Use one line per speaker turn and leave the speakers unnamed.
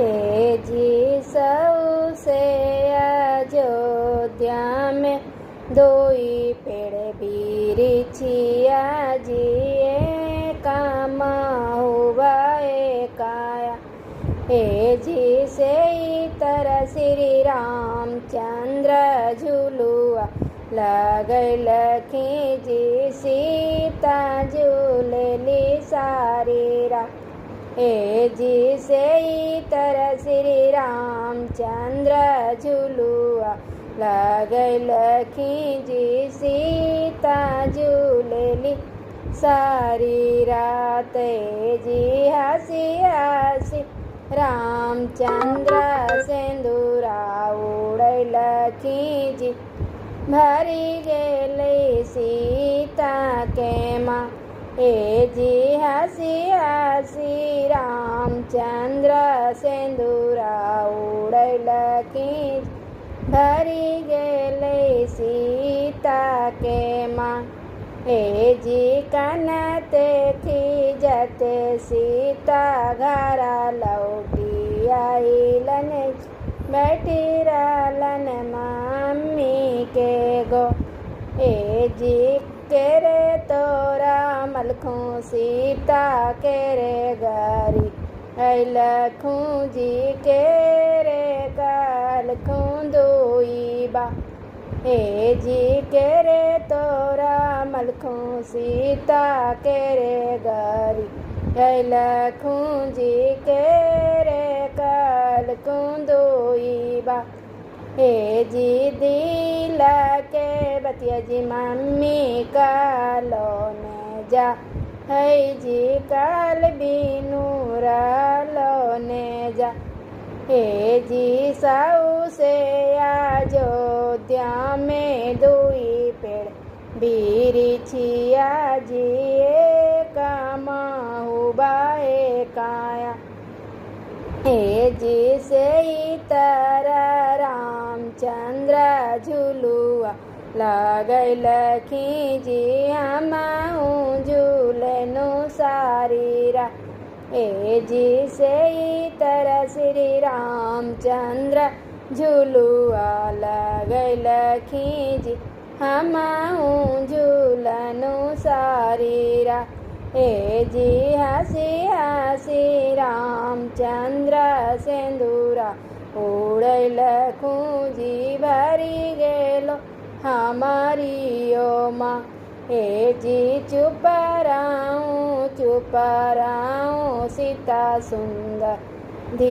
ए जी सऊ से अयोध्या में दोई पेड़ बीरिछिया जी काम हुआ काया। ए जी से तरह श्री रामचंद्र झूलुआ लगल लखी जी सीता झूलली सारीरा। ए जी से तरह श्री रामचंद्र झूलुआ लगल लखी जी सीता झूलली सारी रात। जी हसी हसी रामचंद्र सिंदूरा उड़ल लखी जी भरी गेली सीता के माँ। ए जी हसी हसी रामचंद्र सिंदूरा उड़ल लखी भरी गेली सीता के माँ। ए जी कनते खीजते सीता घरा लौटी आइलन बैठी रहलन मम्मी के गो। ए जी केरे तोरा मलखूँ सीता केरे गारी लखूँ जी केरे कलखूँ दुई बा। ए जी केरे तोरा मलखूँ सीता केरे गारी लखूँ जी केरे कलखूँ दुई बा। ए जी दिल के बतिया जी मम्मी कालो ने जा है जी काल बिनूरा लो ने जा। ए जी साऊ से अयोध्या में दुई पेड़ बीरिछिया जी काम हुआ काया। ए जी से तरह रामचंद्र झूलुआ लगल लखी जी हम झूलनु सारीरा। ए जी से तरह श्री रामचंद्र झूलुआ लगल लखी जी हम झूलनु सारीरा। ए जी हसी हसी रामचंद्र सिंदूरा उड़ल लखूँ जी भरी गेलो हमारी ओ माँ। ए जी चुप राऊँ सीता सुंदर